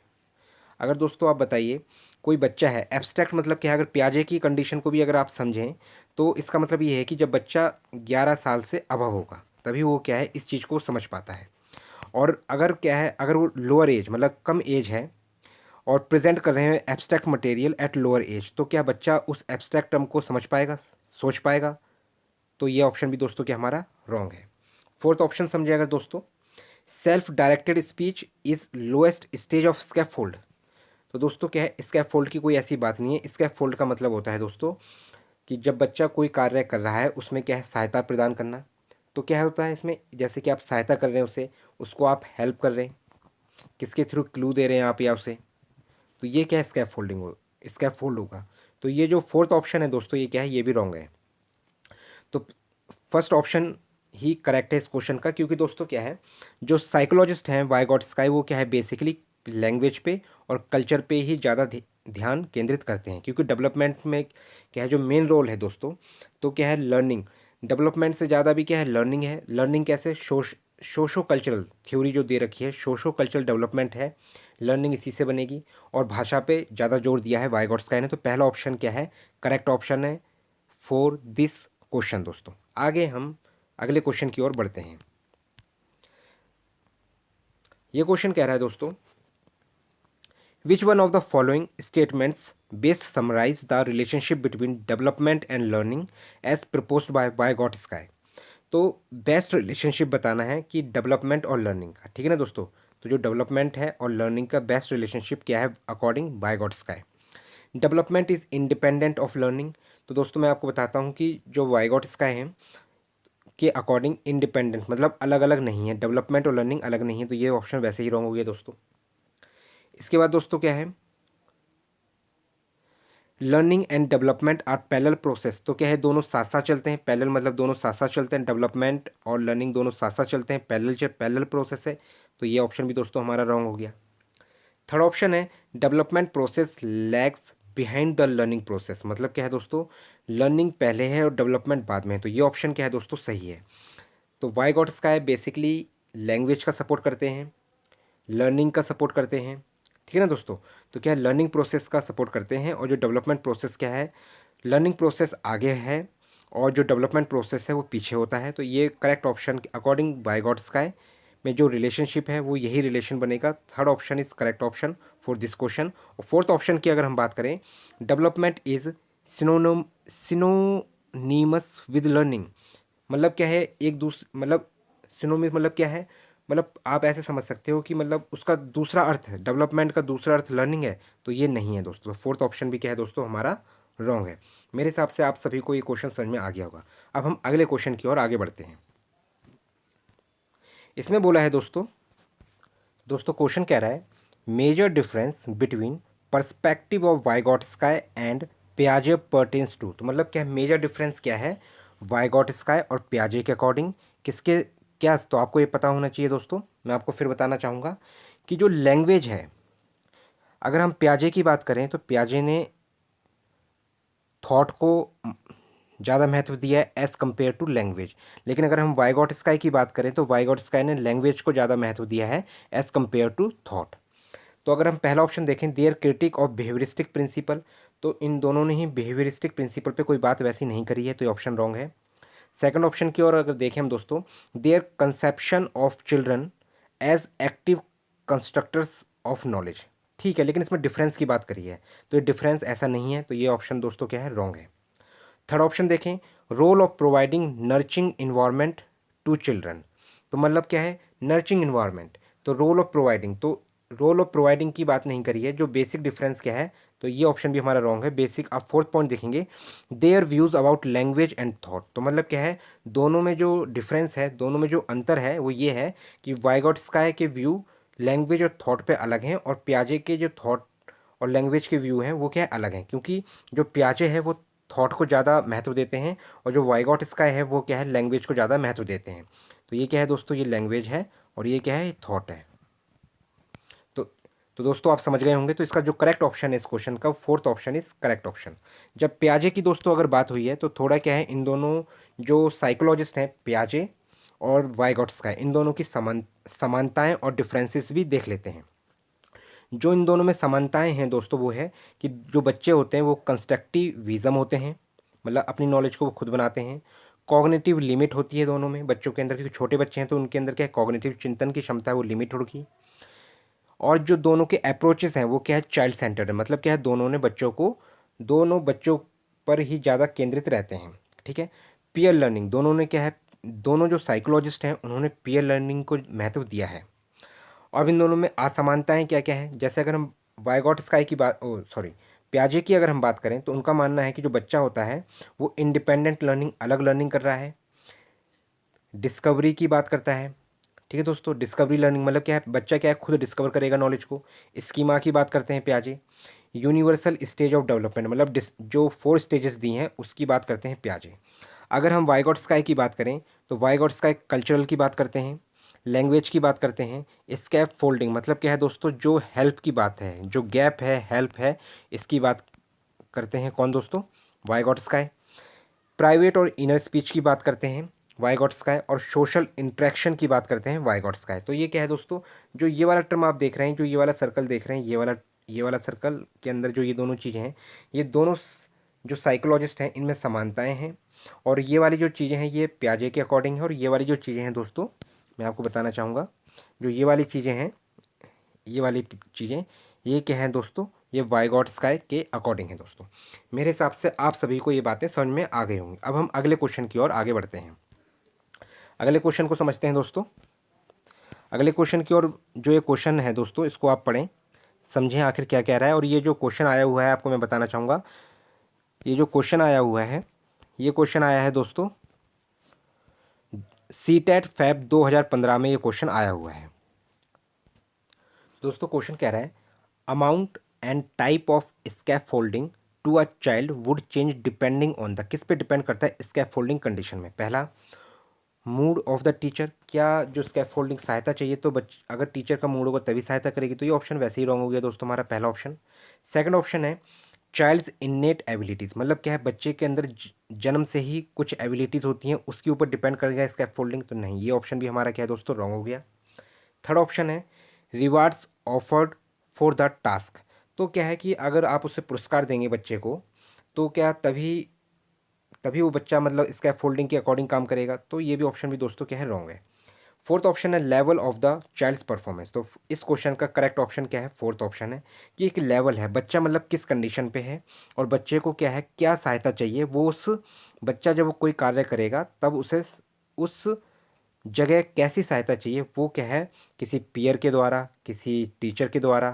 अगर दोस्तों आप बताइए, कोई बच्चा है, एब्स्ट्रैक्ट मतलब क्या है, अगर प्याजे की कंडीशन को भी अगर आप समझें तो इसका मतलब ये है कि जब बच्चा 11 साल से अबव होगा तभी वो क्या है इस चीज़ को समझ पाता है। और अगर क्या है, अगर वो लोअर एज मतलब कम एज है और प्रेजेंट कर रहे हैं abstract material at lower age, तो क्या बच्चा उस एब्स्ट्रैक्ट टर्म को समझ पाएगा, सोच पाएगा। तो ये ऑप्शन भी दोस्तों क्या हमारा रॉन्ग है। फोर्थ ऑप्शन समझिए अगर दोस्तों, self directed speech is lowest stage of scaffold. तो दोस्तों क्या है, स्कैफोल्ड की कोई ऐसी बात नहीं है। स्कैफोल्ड का मतलब होता है दोस्तों कि जब बच्चा कोई कार्य कर रहा है उसमें क्या है सहायता प्रदान करना। तो क्या होता है इसमें, जैसे कि आप सहायता कर रहे हैं उसे, उसको आप हेल्प कर रहे हैं, किसके थ्रू, क्लू दे रहे हैं आप या उसे, तो ये क्या है स्कैफोल्डिंग हो, स्कैफोल्ड होगा। तो ये जो फोर्थ ऑप्शन है दोस्तों ये क्या है, ये भी रॉन्ग है। तो फर्स्ट ऑप्शन ही करेक्ट है इस क्वेश्चन का, क्योंकि दोस्तों क्या है, जो साइकोलॉजिस्ट हैं वाई गॉट स्काई, वो क्या है बेसिकली लैंग्वेज पे और कल्चर पे ही ज़्यादा ध्यान केंद्रित करते हैं। क्योंकि डेवलपमेंट में क्या है, जो मेन रोल है दोस्तों, तो क्या है लर्निंग, डेवलपमेंट से ज़्यादा भी क्या है लर्निंग है। लर्निंग कैसे, सोशो कल्चरल थ्योरी जो दे रखी है, सोशो कल्चरल डेवलपमेंट है, लर्निंग इसी से बनेगी। और भाषा पे ज़्यादा जोर दिया है वाई गॉट स्काई ने। तो पहला ऑप्शन क्या है, करेक्ट ऑप्शन है फॉर दिस क्वेश्चन। दोस्तों आगे हम अगले क्वेश्चन की ओर बढ़ते हैं। ये क्वेश्चन कह रहा है दोस्तों, which one of the following statements best summarise the relationship between development and learning as proposed by Vygotsky. तो बेस्ट रिलेशनशिप बताना है कि डेवलपमेंट और लर्निंग का। ठीक है ना दोस्तों, तो जो डेवलपमेंट है और लर्निंग का बेस्ट रिलेशनशिप क्या है according Vygotsky. Development is independent of learning. तो दोस्तों मैं आपको बताता हूँ कि जो वाई गॉट स्काई है के अकॉर्डिंग इंडिपेंडेंट मतलब अलग अलग नहीं है, डेवलपमेंट और लर्निंग अलग नहीं है। तो ये ऑप्शन वैसे ही रॉन्ग हो गया दोस्तों। इसके बाद दोस्तों क्या है, learning and development are parallel process. तो क्या है, दोनों साथ साथ चलते हैं, पैरेलल मतलब दोनों साथ साथ चलते हैं, डेवलपमेंट और लर्निंग दोनों साथ साथ चलते हैं, पैरेलल प्रोसेस है। तो ये ऑप्शन भी दोस्तों हमारा रॉन्ग हो गया। थर्ड ऑप्शन है, development process lags behind the learning process. मतलब क्या है दोस्तों, लर्निंग पहले है और डेवलपमेंट बाद में है। तो ये ऑप्शन क्या है दोस्तों, सही है। तो Vygotsky basically language का सपोर्ट करते हैं, लर्निंग का सपोर्ट करते हैं। ठीक है ना दोस्तों, तो क्या है लर्निंग प्रोसेस का सपोर्ट करते हैं, और जो डेवलपमेंट प्रोसेस क्या है, लर्निंग प्रोसेस आगे है और जो डेवलपमेंट प्रोसेस है वो पीछे होता है। तो ये करेक्ट ऑप्शन अकॉर्डिंग वाइगॉट्स्काय में जो रिलेशनशिप है वो यही रिलेशन बनेगा। Third option is correct option for this question. और फोर्थ ऑप्शन की अगर हम बात करें, डेवलपमेंट इज सिनोनीमस विद लर्निंग। मतलब क्या है, एक दूसरे मतलब सिनोनिमस मतलब क्या है, मतलब आप ऐसे समझ सकते हो कि मतलब उसका दूसरा अर्थ है, डेवलपमेंट का दूसरा अर्थ लर्निंग है, तो ये नहीं है दोस्तों। फोर्थ ऑप्शन भी क्या है दोस्तों, हमारा रॉन्ग है। मेरे हिसाब से आप सभी को ये क्वेश्चन समझ में आ गया होगा। अब हम अगले क्वेश्चन की ओर आगे बढ़ते हैं। इसमें बोला है दोस्तों दोस्तों क्वेश्चन कह रहा है major difference between perspective of Vygotsky and पियाजे पर्टेन्स टू। तो मतलब क्या है, मेजर डिफरेंस क्या है वाइगॉट्स्काय और पियाजे के अकॉर्डिंग, किसके क्या, तो आपको ये पता होना चाहिए दोस्तों। मैं आपको फिर बताना चाहूँगा कि जो लैंग्वेज है, अगर हम पियाजे की बात करें तो पियाजे ने थॉट को ज़्यादा महत्व दिया है एज़ कम्पेयर टू लैंग्वेज। लेकिन अगर हम वाइगॉट्स्काय की बात करें तो वाइगॉट्स्काय ने लैंग्वेज को ज़्यादा महत्व दिया है एज़ कम्पेयर टू थॉट। तो अगर हम पहला ऑप्शन देखें their critique of behaviouristic principle, तो इन दोनों ने ही बिहेवियरिस्टिक प्रिंसिपल पे कोई बात वैसी नहीं करी है, तो ये ऑप्शन रॉन्ग है। सेकंड ऑप्शन की ओर अगर देखें हम दोस्तों, their conception of children as active constructors of knowledge, ठीक है, लेकिन इसमें डिफरेंस की बात करी है, तो ये डिफरेंस ऐसा नहीं है, तो ये ऑप्शन दोस्तों क्या है, रॉन्ग है। थर्ड ऑप्शन देखें role of providing nurturing environment to children, तो मतलब क्या है नर्चिंग इन्वायरमेंट, तो रोल ऑफ प्रोवाइडिंग, तो रोल ऑफ प्रोवाइडिंग की बात नहीं करी है। जो बेसिक डिफरेंस क्या है, तो ये ऑप्शन भी हमारा रॉन्ग है। बेसिक आप फोर्थ पॉइंट देखेंगे their views about language and thought, तो मतलब क्या है दोनों में जो डिफरेंस है, दोनों में जो अंतर है वो ये है कि वाइगॉट्स्काय के व्यू लैंग्वेज और थॉट पे अलग हैं, और पियाजे के जो थॉट और लैंग्वेज के व्यू हैं वो क्या है, अलग हैं, क्योंकि जो पियाजे है वो थॉट को ज़्यादा महत्व देते हैं, और जो वाइगॉट्स्काय है वो क्या है, लैंग्वेज को ज़्यादा महत्व देते हैं। तो ये क्या है दोस्तों, ये लैंग्वेज है, और ये क्या है, थॉट है। तो तो दोस्तों आप समझ गए होंगे, तो इसका जो करेक्ट ऑप्शन है इस क्वेश्चन का, fourth option is correct option. जब पियाजे की दोस्तों अगर बात हुई है, तो थोड़ा क्या है, इन दोनों जो साइकोलॉजिस्ट हैं पियाजे और वाइगॉट्स्काय, इन दोनों की समानताएं और डिफरेंसेस भी देख लेते हैं। जो इन दोनों में समानताएं हैं दोस्तों वो है कि जो बच्चे होते हैं वो कंस्ट्रक्टिविज्म होते हैं, मतलब अपनी नॉलेज को वो खुद बनाते हैं। कॉग्निटिव लिमिट होती है दोनों में बच्चों के अंदर, क्योंकि छोटे बच्चे हैं तो उनके अंदर क्या है, कॉग्निटिव चिंतन की क्षमता है वो लिमिट होगी। और जो दोनों के अप्रोचेस हैं वो क्या है, चाइल्ड सेंटर्ड है, मतलब क्या है दोनों बच्चों पर ही ज़्यादा केंद्रित रहते हैं, ठीक है। पीयर लर्निंग, दोनों ने क्या है, दोनों जो साइकोलॉजिस्ट हैं उन्होंने पीयर लर्निंग को महत्व दिया है। अब इन दोनों में असमानताएं क्या क्या हैं, जैसे अगर हम वाइगॉट्स्काय की बात, ओ सॉरी, पियाजे की अगर हम बात करें तो उनका मानना है कि जो बच्चा होता है वो इंडिपेंडेंट लर्निंग, अलग लर्निंग कर रहा है, डिस्कवरी की बात करता है, ठीक है दोस्तों। डिस्कवरी लर्निंग मतलब क्या है, बच्चा क्या है, खुद डिस्कवर करेगा नॉलेज को। स्कीमा की बात करते हैं पियाजे। यूनिवर्सल स्टेज ऑफ डेवलपमेंट, मतलब जो 4 स्टेजेस दी हैं उसकी बात करते हैं पियाजे। अगर हम वाइगॉट्स्काय की बात करें तो वाइगॉट्स्काय कल्चरल की बात करते हैं, लैंग्वेज की बात करते हैं। स्कैप फोल्डिंग मतलब क्या है दोस्तों, जो हेल्प की बात है, जो गैप है, हेल्प है, इसकी बात करते हैं कौन दोस्तों, वाइगॉट्स्काय। प्राइवेट और इनर स्पीच की बात करते हैं वाइगॉट्स्काय, और सोशल इंटरेक्शन की बात करते हैं वाइगॉट्स्काय। तो ये क्या है दोस्तों, जो ये वाला टर्म आप देख रहे हैं, जो ये वाला सर्कल देख रहे हैं, ये वाला सर्कल के अंदर जो ये दोनों चीज़ें हैं, ये दोनों जो साइकोलॉजिस्ट हैं इनमें समानताएं हैं। और ये वाली जो चीज़ें हैं ये पियाजे के अकॉर्डिंग है, और ये वाली जो चीज़ें हैं दोस्तों मैं आपको बताना चाहूँगा, जो ये वाली चीज़ें हैं, ये वाली चीज़ें ये क्या हैं दोस्तों, ये वाइगॉट्स्काय के अकॉर्डिंग है दोस्तों। मेरे हिसाब से आप सभी को ये बातें समझ में आ गई होंगी। अब हम अगले क्वेश्चन की ओर आगे बढ़ते हैं। अगले क्वेश्चन को समझते हैं दोस्तों। अगले क्वेश्चन की ओर जो ये क्वेश्चन है दोस्तों इसको आप पढ़ें, समझें आखिर क्या कह रहा है। और ये जो क्वेश्चन आया हुआ है आपको मैं बताना चाहूँगा, ये जो क्वेश्चन आया हुआ है, ये क्वेश्चन आया है दोस्तों सीटेट फैब 2015 में ये क्वेश्चन आया हुआ है दोस्तों। क्वेश्चन कह रहा है amount and type of scaffolding to a child would change depending on the, किस पे डिपेंड करता है स्कैफोल्डिंग कंडीशन में। पहला मूड ऑफ द टीचर, क्या जो स्कैफोल्डिंग सहायता चाहिए तो अगर टीचर का मूड होगा तभी सहायता करेगी, तो ये ऑप्शन वैसे ही रॉन्ग हो गया दोस्तों हमारा पहला ऑप्शन। सेकंड ऑप्शन है चाइल्ड्स इन्नेट एबिलिटीज़, मतलब क्या है बच्चे के अंदर जन्म से ही कुछ एबिलिटीज़ होती हैं उसके ऊपर डिपेंड करेगा स्कैफोल्डिंग, तो नहीं, ये ऑप्शन भी हमारा क्या है दोस्तों, रॉन्ग हो गया। थर्ड ऑप्शन है rewards offered for the task, तो क्या है कि अगर आप उसे पुरस्कार देंगे बच्चे को तो क्या तभी तभी वो बच्चा मतलब स्कैफोल्डिंग के अकॉर्डिंग काम करेगा। तो ये भी ऑप्शन भी दोस्तों क्या है, रॉन्ग है। फोर्थ ऑप्शन है level of the child's performance. तो इस क्वेश्चन का करेक्ट ऑप्शन क्या है, फोर्थ ऑप्शन है कि एक लेवल है, बच्चा मतलब किस कंडीशन पे है और बच्चे को क्या है, क्या सहायता चाहिए, वो उस बच्चा जब वो कोई कार्य करेगा तब उसे उस जगह कैसी सहायता चाहिए, वो क्या है, किसी पीयर के द्वारा, किसी टीचर के द्वारा,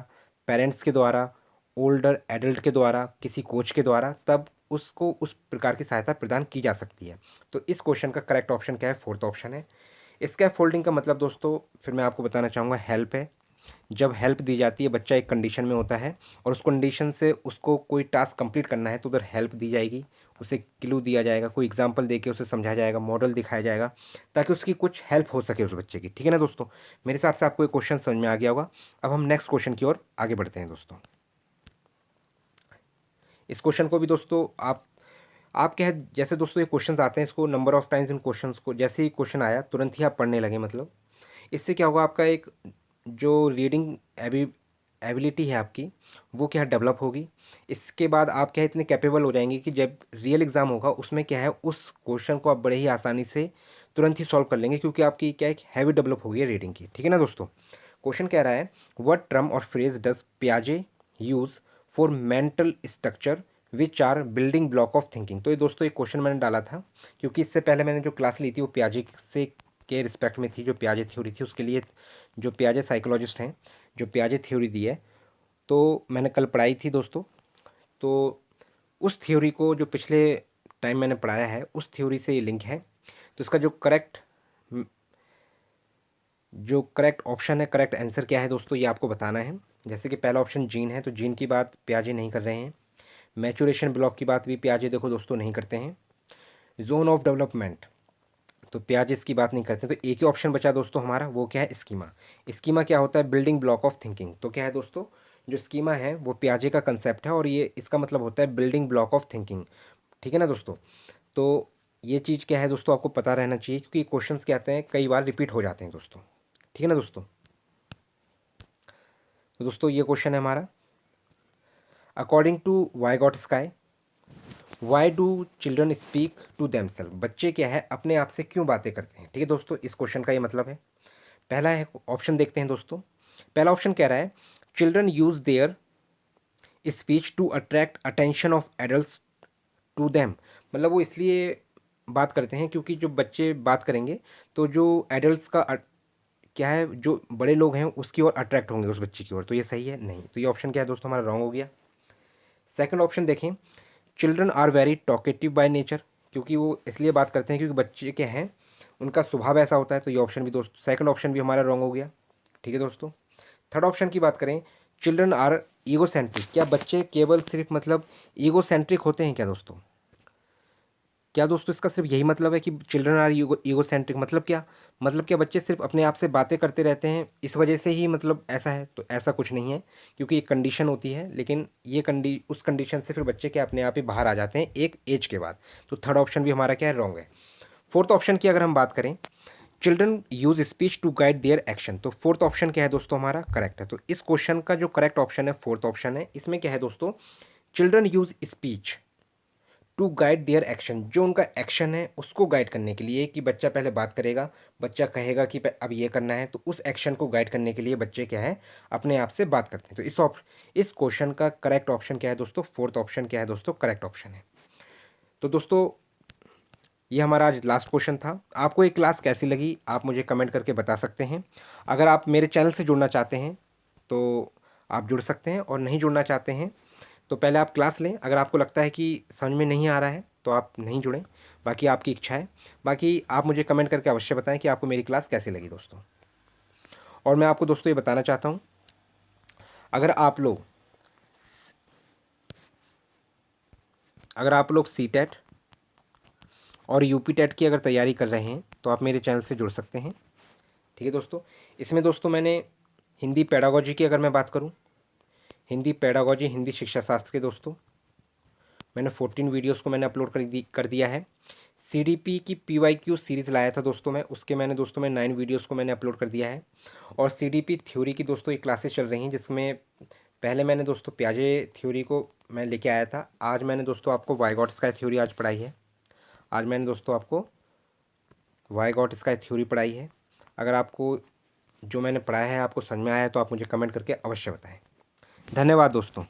पेरेंट्स के द्वारा, ओल्डर एडल्ट के द्वारा, किसी कोच के द्वारा, तब उसको उस प्रकार की सहायता प्रदान की जा सकती है। तो इस क्वेश्चन का करेक्ट ऑप्शन क्या है, फोर्थ ऑप्शन है। स्कैफ फोल्डिंग का मतलब दोस्तों फिर मैं आपको बताना चाहूँगा, हेल्प है। जब हेल्प दी जाती है, बच्चा एक कंडीशन में होता है और उस कंडीशन से उसको कोई टास्क कंप्लीट करना है तो उधर हेल्प दी जाएगी, उसे क्लू दिया जाएगा, कोई एग्जांपल देके उसे समझाया जाएगा, मॉडल दिखाया जाएगा ताकि उसकी कुछ हेल्प हो सके उस बच्चे की। ठीक है ना दोस्तों, मेरे हिसाब से आपको एक क्वेश्चन समझ में आ गया होगा। अब हम नेक्स्ट क्वेश्चन की ओर आगे बढ़ते हैं दोस्तों। इस क्वेश्चन को भी दोस्तों आप क्या है, जैसे दोस्तों ये क्वेश्चंस आते हैं, इसको number of times in questions को जैसे ही क्वेश्चन आया तुरंत ही आप पढ़ने लगे, मतलब इससे क्या होगा, आपका एक जो रीडिंग एबिलिटी है आपकी, वो क्या है, डेवलप होगी। इसके बाद आप क्या है, इतने कैपेबल हो जाएंगे कि जब रियल एग्ज़ाम होगा उसमें क्या है, उस क्वेश्चन को आप बड़े ही आसानी से तुरंत ही सॉल्व कर लेंगे, क्योंकि आपकी क्या एक हैबिट डेवलप हो गई है रीडिंग की। ठीक है ना दोस्तों। क्वेश्चन कह रहा है, व्हाट टर्म और फ्रेज डज पियाजे use for mental structure which are building block of thinking. तो ये दोस्तों एक क्वेश्चन मैंने डाला था, क्योंकि इससे पहले मैंने जो क्लास ली थी वो पियाजे से के रिस्पेक्ट में थी, जो पियाजे थ्योरी थी उसके लिए, जो पियाजे साइकोलॉजिस्ट हैं, जो पियाजे थ्योरी दी है, तो मैंने कल पढ़ाई थी दोस्तों। तो उस थ्योरी को जो पिछले टाइम मैंने पढ़ाया है उस थ्योरी से ये लिंक है। तो इसका जो करेक्ट ऑप्शन है, करेक्ट आंसर क्या है दोस्तों, ये आपको बताना है। जैसे कि पहला ऑप्शन जीन है, तो जीन की बात पियाजे नहीं कर रहे हैं। मैचुरेशन ब्लॉक की बात भी पियाजे देखो दोस्तों नहीं करते हैं। जोन ऑफ डेवलपमेंट, तो पियाजे इसकी बात नहीं करते। तो एक ही ऑप्शन बचा दोस्तों हमारा, वो क्या है, स्कीमा। स्कीमा क्या होता है, बिल्डिंग ब्लॉक ऑफ थिंकिंग। तो क्या है दोस्तों, जो स्कीमा है वो पियाजे का कंसेप्ट है और ये इसका मतलब होता है बिल्डिंग ब्लॉक ऑफ थिंकिंग। ठीक है ना दोस्तों। तो ये चीज़ क्या है दोस्तों, आपको पता रहना चाहिए, क्योंकि क्वेश्चंस क्या आते हैं कई बार रिपीट हो जाते हैं दोस्तों। ठीक है ना दोस्तों। तो दोस्तों ये क्वेश्चन है हमारा, according to Vygotsky, why do children speak to themselves. बच्चे क्या है, अपने आप से क्यों बातें करते हैं। ठीक है दोस्तों, इस क्वेश्चन का ये मतलब है। पहला है ऑप्शन, देखते हैं दोस्तों। पहला ऑप्शन कह रहा है, children use their speech to attract attention of adult to them. मतलब वो इसलिए बात करते हैं क्योंकि जो बच्चे बात करेंगे तो जो एडल्ट्स का क्या है, जो बड़े लोग हैं उसकी ओर अट्रैक्ट होंगे, उस बच्चे की ओर। तो ये सही है नहीं, तो ये ऑप्शन क्या है दोस्तों, हमारा रॉन्ग हो गया। सेकंड ऑप्शन देखें, children are very talkative by nature, क्योंकि वो इसलिए बात करते हैं क्योंकि बच्चे के हैं, उनका स्वभाव ऐसा होता है। तो ये ऑप्शन भी दोस्तों, सेकंड ऑप्शन भी हमारा रॉन्ग हो गया। ठीक है दोस्तों। थर्ड ऑप्शन की बात करें, चिल्ड्रन आर ईगो सेंट्रिक, क्या बच्चे केवल सिर्फ मतलब ईगो सेंट्रिक होते हैं क्या दोस्तों। क्या दोस्तों इसका सिर्फ यही मतलब है कि चिल्ड्रन आर ईगो सेंट्रिक, मतलब क्या बच्चे सिर्फ अपने आप से बातें करते रहते हैं इस वजह से ही मतलब ऐसा है। तो ऐसा कुछ नहीं है, क्योंकि एक कंडीशन होती है, लेकिन ये उस कंडीशन से फिर बच्चे क्या अपने आप ही बाहर आ जाते हैं एक एज के बाद। तो थर्ड ऑप्शन भी हमारा क्या है, रॉन्ग है। फोर्थ ऑप्शन की अगर हम बात करें, children use speech to guide their action, तो फोर्थ ऑप्शन क्या है दोस्तों, हमारा करेक्ट है। तो इस क्वेश्चन का जो करेक्ट ऑप्शन है फोर्थ ऑप्शन है। इसमें क्या है दोस्तों, children use speech to guide their action, जो उनका एक्शन है उसको गाइड करने के लिए, कि बच्चा पहले बात करेगा, बच्चा कहेगा कि अब ये करना है, तो उस एक्शन को गाइड करने के लिए बच्चे क्या है, अपने आप से बात करते हैं। तो इस क्वेश्चन का करेक्ट ऑप्शन क्या है दोस्तों, फोर्थ ऑप्शन क्या है दोस्तों, करेक्ट ऑप्शन है। तो दोस्तों ये हमारा आज लास्ट क्वेश्चन था। आपको ये क्लास कैसी लगी आप मुझे कमेंट करके बता सकते हैं। अगर आप मेरे चैनल से जुड़ना चाहते हैं तो आप जुड़ सकते हैं, और नहीं जुड़ना चाहते हैं तो पहले आप क्लास लें। अगर आपको लगता है कि समझ में नहीं आ रहा है तो आप नहीं जुड़ें, बाकी आपकी इच्छा है। बाकी आप मुझे कमेंट करके अवश्य बताएं कि आपको मेरी क्लास कैसी लगी दोस्तों। और मैं आपको दोस्तों ये बताना चाहता हूँ, अगर आप लोग सी टेट और यूपी टेट की अगर तैयारी कर रहे हैं तो आप मेरे चैनल से जुड़ सकते हैं। ठीक है दोस्तों। इसमें दोस्तों मैंने हिंदी पेडागोजी की अगर मैं बात करूँ, हिंदी पेडागोजी, हिंदी शिक्षा शास्त्र के दोस्तों मैंने 14 वीडियोस को मैंने अपलोड कर दिया है। सीडीपी की पीवाईक्यू सीरीज़ लाया था दोस्तों मैं, उसके मैंने दोस्तों मैं 9 वीडियोस को मैंने अपलोड कर दिया है। और सीडीपी थ्योरी की दोस्तों ये क्लासेस चल रही हैं, जिसमें पहले मैंने दोस्तों पियाजे थ्योरी को मैं लेके आया था। आज मैंने दोस्तों आपको वाइगॉट्स का थ्योरी आज पढ़ाई है। आज मैंने दोस्तों आपको वाई गॉट इसका थ्योरी पढ़ाई है। अगर आपको जो मैंने पढ़ाया है आपको समझ में आया है तो आप मुझे कमेंट करके अवश्य बताएं। धन्यवाद दोस्तों।